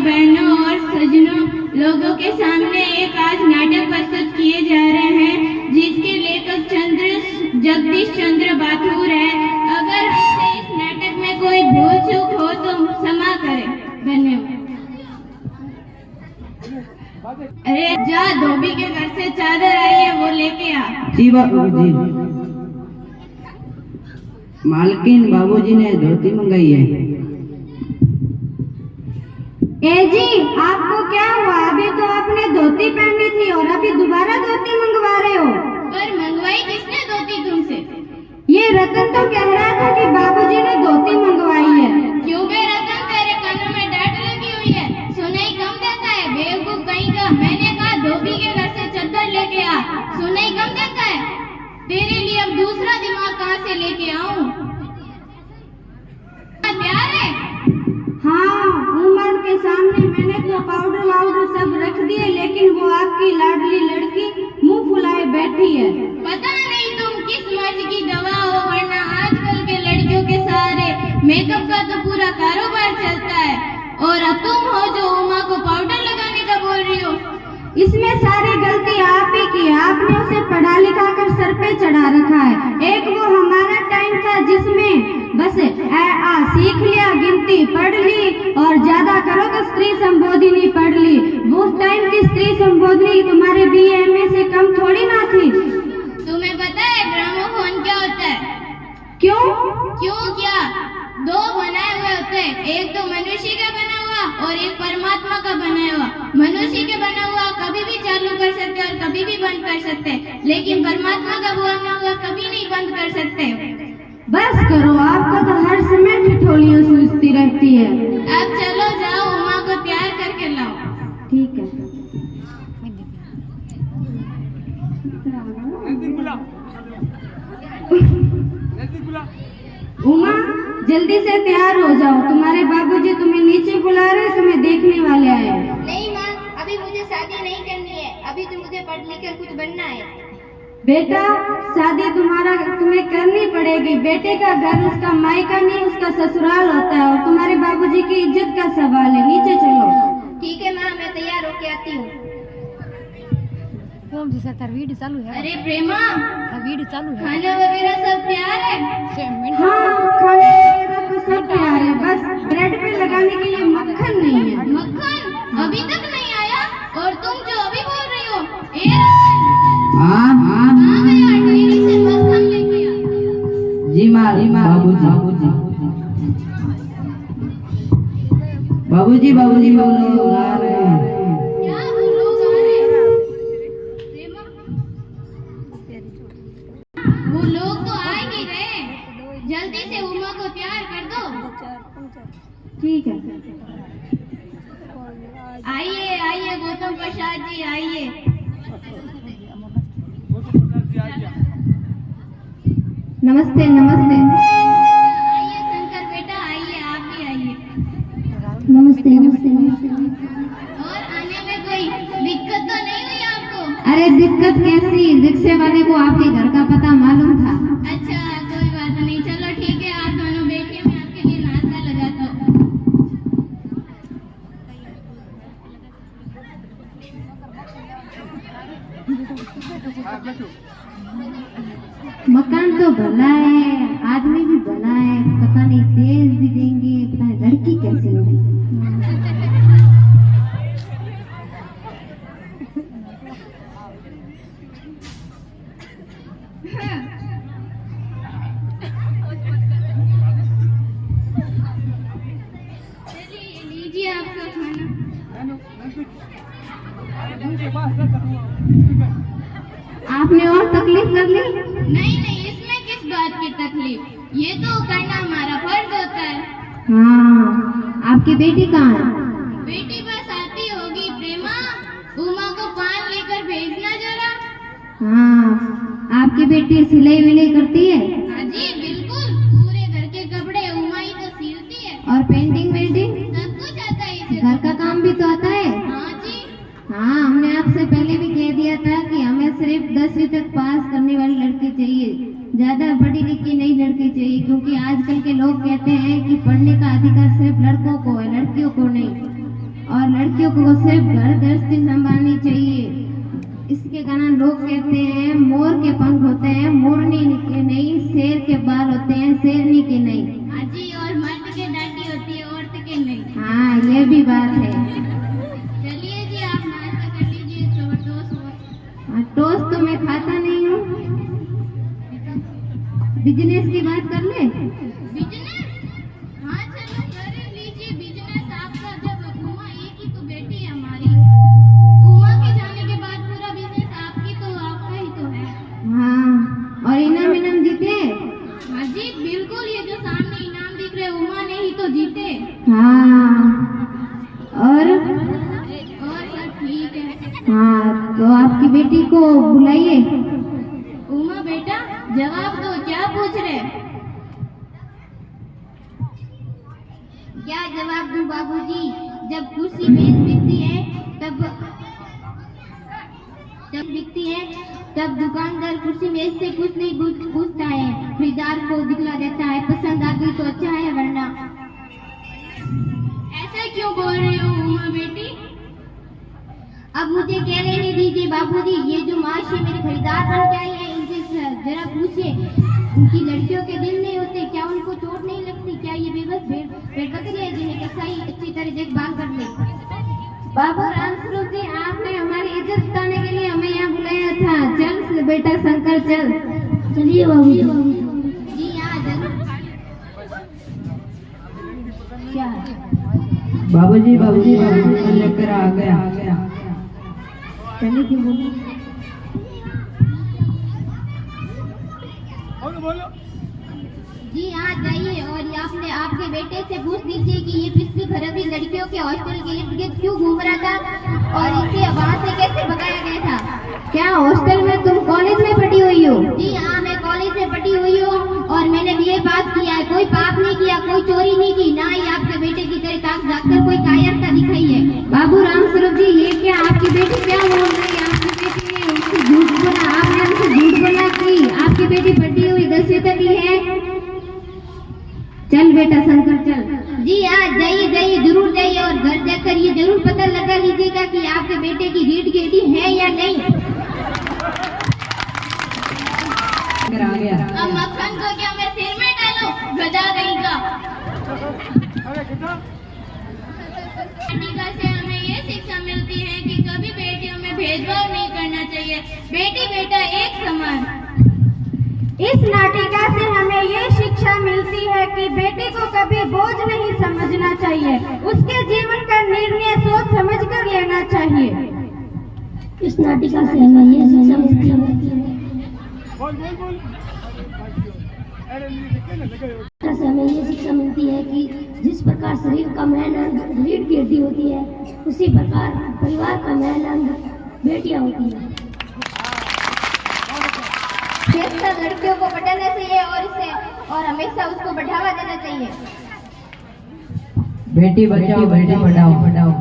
भाइयों बहनों और सज्जनों, लोगों के सामने एक आज नाटक प्रस्तुत किए जा रहे हैं जिसके लेखक जगदीश चंद्र बाथूर है। अगर हमसे इस नाटक में कोई भूल चूक हो तो क्षमा करें। धन्यवाद। अरे जा, धोबी के घर से चादर आई है, वो लेके आ। जी बाबूजी। मालकिन, बाबूजी ने धोती मंगाई है। ए जी, आपको क्या हुआ? अभी तो आपने धोती पहनी थी और अभी दोबारा धोती मंगवा रहे हो। पर मंगवाई किसने धोती तुमसे? ये रतन तो कह रहा था कि बाबूजी ने धोती मंगवाई है। क्यों बे रतन, तेरे कानों में डांट लगी हुई है? सुनाई कम देता है बेवकूफ कहीं का। मैंने कहा धोबी के घर से चद्दर लेके आ, सुनाई कम देता है? तेरे लिए अब दूसरा दिमाग कहाँ से लेके आऊं? प्यार है? हाँ, उमर के सामने मैंने तो पाउडर वाउडर सब रख दिए, लेकिन वो आपकी लाडली लड़की मुंह फुलाए बैठी है। पता नहीं तुम किस मर्ज की दवा हो, वरना आजकल के लड़कियों के सारे मेकअप का तो पूरा कारोबार चलता है, और अब तुम हो जो उमा को पाउडर लगाने का बोल रही हो। इसमें सारी गलती आप ही की है। आपने उसे पढ़ा लिखा कर सर पे चढ़ा रखा है। एक वो हमारा टाइम था जिसमें बस आ सीख लिया, गिनती पढ़ ली, और ज्यादा करो तो स्त्री संबोधिनी पढ़ ली। वो टाइम की स्त्री संबोधिनी तुम्हारे BA से कम थोड़ी ना थी। तुम्हें पता है ग्रामोफोन क्या होता है? क्यों क्या? दो बनाए हुए होते हैं, एक तो मनुष्य का बना हुआ और एक परमात्मा का बनाया हुआ। मनुष्य के बना हुआ कभी भी चालू कर सकते और कभी भी बंद कर सकते, लेकिन परमात्मा का बना हुआ कभी नहीं बंद कर सकते। बस करो, आपको तो हर समय ठिठोलियां सूझती रहती है। अब चलो जाओ, उमा को तैयार करके लाओ। ठीक है। उमा, जल्दी से तैयार हो जाओ, तुम्हारे बाबूजी तुम्हें नीचे बुला रहे, तुम्हें देखने वाले आए हैं। नहीं माँ, अभी मुझे शादी नहीं करनी है, अभी तो मुझे पढ़ लिख कर कुछ बनना है। बेटा, शादी तुम्हें करनी पड़ेगी। बेटे का घर उसका मायका नहीं, उसका ससुराल होता है, और तुम्हारे बाबूजी की इज्जत का सवाल है। नीचे चलो। ठीक है माँ, मैं तैयार होके आती हूँ। वीडियो चालू है। अरे प्रेमा, वीडियो चालू है। खाना वगैरह सब तैयार है? हाँ, खाने वगैरह तो सब तैयार है, बस ब्रेड पे लगाने के लिए मक्खन नहीं है। मक्खन अभी तक नहीं आया, और तुम जो अभी बोल रही हो, हाँ, डेयरी से मक्खन लेके आ। जी माँ, बाबूजी बोलो आ रहे हैं। क्या वो लोग आ रहे हैं? प्रेमा, वो लोग तो आ ही रहे, जल्दी से उमा को तैयार कर दो। ठीक है। आइए गौतम प्रसाद जी, आइए। नमस्ते। आइए शंकर बेटा, आइए, आप भी आइए। नमस्ते। और आने में कोई दिक्कत तो नहीं हुई आपको? अरे दिक्कत कैसी, रिक्शे वाले को आपके घर का पता मालूम था। अच्छा, कोई बात नहीं, चलो ठीक है, आप दोनों बैठिए, मैं आपके लिए नाश्ता लगाता हूँ। मकान तो भला है, आदमी भी भला है, पता नहीं तेज भी देंगे, पता नहीं लड़की कैसी होगी। चलिए, लीजिए आपका खाना। आपने और तकलीफ कर ली? नहीं, इसमें किस बात की तकलीफ, ये तो करना हमारा फर्ज होता है। हाँ, आपकी बेटी कहाँ है? बेटी बस आती होगी। प्रेमा, उमा को पान लेकर भेजना जरा। हाँ, आपकी बेटी सिलाई विलाई करती है? हाँ जी बिल्कुल, पूरे घर के कपड़े उमा ही तो सिलती है। और पेंटिंग वेंटिंग? सब कुछ आता है इसे। घर का काम भी तो आता है? हाँ जी। हाँ, हमने आपसे पहले भी कह दिया था कि हमें सिर्फ 10वीं तक पास करने वाली लड़की चाहिए, ज्यादा पढ़ी लिखी नहीं लड़की चाहिए, क्योंकि आजकल के लोग कहते हैं कि पढ़ने का अधिकार सिर्फ लड़कों को है, लड़कियों को नहीं। और लड़कियों को सिर्फ घर गृहस्थी संभालनी चाहिए। इसके कारण लोग कहते हैं मोर के पंख होते हैं, मोरनी के नहीं, शेर के बाल होते हैं, शेरनी के नहीं। हाँ जी, और मर्द के डांडी होती है, औरत के नहीं। हाँ, ये भी बात है। चलिए जी, आप नाश्ता कर लीजिए। टोस्ट तो मैं खाता नहीं हूँ। बिजनेस की बात कर ले। बिजनेस? हाँ चलो कर लीजिए बिजनेस आपका। जब उमा एक ही तो बेटी है हमारी, उमा के जाने के बाद पूरा बिजनेस आपकी तो आपका ही तो है। हाँ, और इनाम जीते? हाँ जी बिल्कुल, ये जो सामने इनाम दिख रहे उमा ने ही तो जीते। हाँ, और सब ठीक है। हाँ, तो आपकी बेटी को बुलाइए। उमा बेटा जवाब दो, क्या पूछ रहे? क्या जवाब दूं बाबूजी? जब कुर्सी मेज बिकती है तब दुकानदार कुर्सी मेज से कुछ नहीं पूछता है, खरीदार को दिखला देता है, पसंद आ गई तो अच्छा है, वरना। ऐसा क्यों बोल रहे हो उमा बेटी? अब मुझे कहने नहीं दीजिए बाबूजी। ये जो माशी मेरे खरीदार बन के आई है, इनसे जरा पूछिए, उनकी लड़कियों के दिल नहीं होते क्या? उनको चोट नहीं लगती क्या? ये बेबस भेड़ बकरी है जिन्हें कसाई अच्छी तरह देखभाल कर ले। बाबू रामस्वरूप जी, आपने हमारी इज्जत बताने के लिए हमें यहाँ बुलाया था। चल बेटा शंकर, चल। चलिए बाबू जी, यहाँ जरूर। क्या बाबूजी लेकर आ गया। चलिए क्यों बोलो? जी हाँ जाइए, और आपने आपके बेटे से पूछ लीजिए कि ये पिछली खरबी लड़कियों के हॉस्टल के इर्द गिर्द क्यों घूम रहा था और इसे वहाँ से कैसे भगाया गया था। क्या हॉस्टल में तुम कॉलेज में पढ़ी हुई हो? जी हाँ, मैं कॉलेज में पढ़ी हुई हूँ और मैंने बीए पास किया है। कोई पाप नहीं किया, कोई चोरी नहीं की, ना ही आपके बेटे की तरह ताक जाकर कोई कायरता दिखाई है। बाबू रामस्वरूप जी, ये क्या आपकी बेटी क्या बोल रही है? आपकी बेटी ने उनसे झूठ बोला, आपने उनसे झूठ बोला कि आपकी बेटी पढ़ी हुई 10वीं तक की है। चल बेटा शंकर, चल। जी हाँ जाइए, जरूर जाइए, और घर जाकर ये जरूर पता लगा लीजिएगा कि आपके बेटे की रीढ़ की हड्डी है या नहीं। आ गया। अब मक्खन को क्या मैं सिर में डालूं? गधा कहीं का। टीका से हमें ये शिक्षा मिलती है कि कभी बेटियों में भेदभाव नहीं करना चाहिए, बेटी बेटा एक समान। इस नाटिका से हमें ये शिक्षा मिलती है कि बेटी को कभी बोझ नहीं समझना चाहिए, उसके जीवन का निर्णय सोच समझ कर लेना चाहिए। इस नाटिका से हमें ये शिक्षा मिलती है हमें ये शिक्षा मिलती है कि जिस प्रकार शरीर का मेन अंग रीढ़ की हड्डी होती है, उसी प्रकार परिवार का मेन अंग बेटियां होती है। लड़कियों को पढ़ाना चाहिए और हमेशा उसको बढ़ावा देना चाहिए। बेटी बचाओ बेटी पढ़ाओ।